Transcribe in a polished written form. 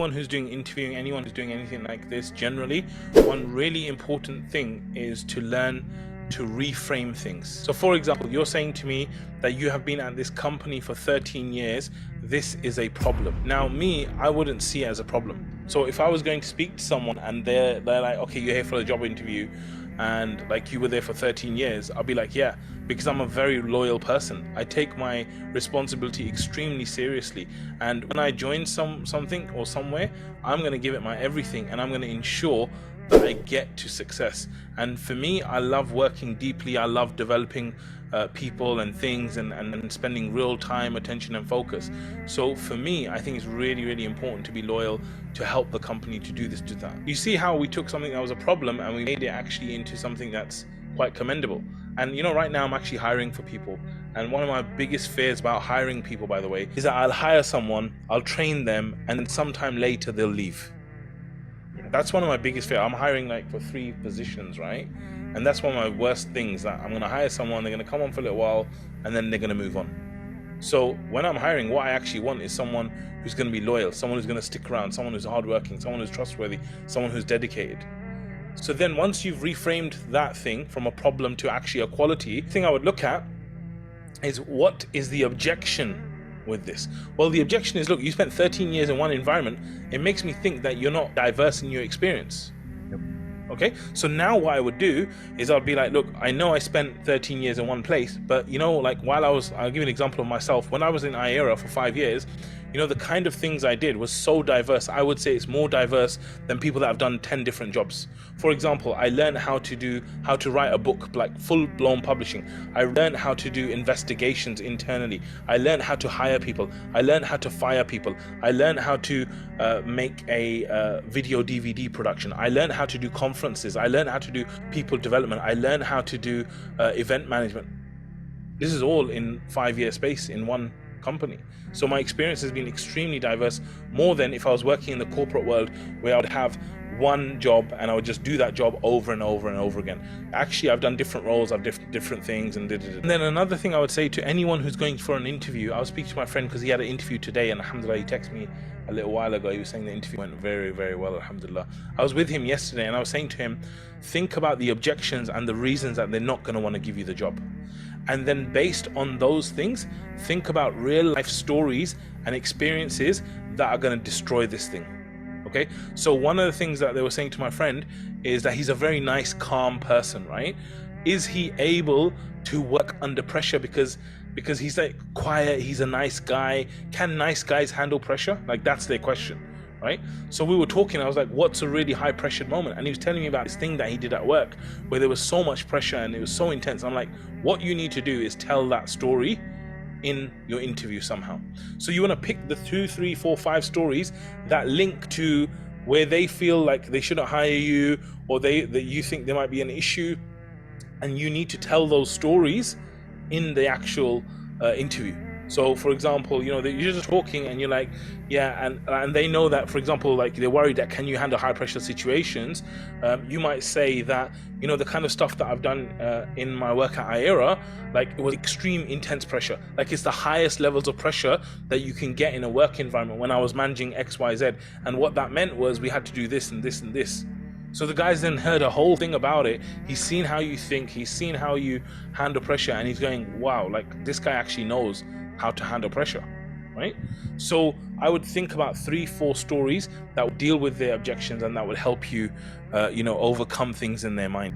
anyone who's doing interviewing, anyone who's doing anything like this, generally, one really important thing is to learn to reframe things. So for example, you're saying to me that you have been at this company for 13 years. This is a problem. Now me, I wouldn't see it as a problem. So if I was going to speak to someone and they're like, okay, you're here for a job interview and like you were there for 13 years, I'll be like, yeah, because I'm a very loyal person. I take my responsibility extremely seriously, and when I join something or somewhere, I'm going to give it my everything, and I'm going to ensure that I get to success. And for me, I love working deeply. I love developing people and things, and spending real time, attention and focus. So for me, I think it's really, really important to be loyal, to help the company to do this, to that. You see how we took something that was a problem and we made it actually into something that's quite commendable. And you know, right now I'm actually hiring for people, and one of my biggest fears about hiring people, by the way, is that I'll hire someone, I'll train them, and then sometime later they'll leave. That's one of my biggest fears. I'm hiring like for 3 positions, right? And that's one of my worst things, that I'm going to hire someone, they're going to come on for a little while, and then they're going to move on. So when I'm hiring, what I actually want is someone who's going to be loyal, someone who's going to stick around, someone who's hardworking, someone who's trustworthy, someone who's dedicated. So then once you've reframed that thing from a problem to actually a quality, the thing I would look at is, what is the objection with this? Well, the objection is, look, you spent 13 years in one environment. It makes me think that you're not diverse in your experience. Okay, so now what I would do is I'd be like, look, I know I spent 13 years in one place, but you know, like I'll give you an example of myself. When I was in IERA for 5 years, you know, the kind of things I did was so diverse. I would say it's more diverse than people that have done 10 different jobs. For example, I learned how to write a book, like full-blown publishing. I learned how to do investigations internally. I learned how to hire people. I learned how to fire people. I learned how to make a video DVD production. I learned how to do conferences. I learned how to do people development. I learned how to do event management. This is all in 5-year space in one company. So my experience has been extremely diverse, more than if I was working in the corporate world, where I would have one job and I would just do that job over and over and over again. Actually, I've done different roles, I've different things, and then another thing I would say to anyone who's going for an interview, I was speaking to my friend because he had an interview today, and Alhamdulillah, he texted me a little while ago. He was saying the interview went very, very well, Alhamdulillah. I was with him yesterday and I was saying to him, think about the objections and the reasons that they're not going to want to give you the job. And then based on those things, think about real life stories and experiences that are going to destroy this thing. Okay, so one of the things that they were saying to my friend is that he's a very nice, calm person, right? Is he able to work under pressure because he's like quiet, he's a nice guy? Can nice guys handle pressure? Like, that's their question, right? So we were talking, I was like, what's a really high pressured moment? And he was telling me about this thing that he did at work where there was so much pressure and it was so intense. I'm like, what you need to do is tell that story in your interview somehow. So you want to pick the 2, 3, 4, 5 stories that link to where they feel like they shouldn't hire you, or that you think there might be an issue, and you need to tell those stories in the actual interview. So for example, you know, you're just talking and you're like, yeah, and they know that, for example, like they're worried that, can you handle high pressure situations? You might say that, you know, the kind of stuff that I've done in my work at IERA, like it was extreme intense pressure. Like it's the highest levels of pressure that you can get in a work environment when I was managing XYZ. And what that meant was we had to do this and this and this. So the guy's then heard a whole thing about it. He's seen how you think, he's seen how you handle pressure, and he's going, wow, like this guy actually knows how to handle pressure, right? So I would think about 3, 4 stories that would deal with their objections and that would help you, you know, overcome things in their mind.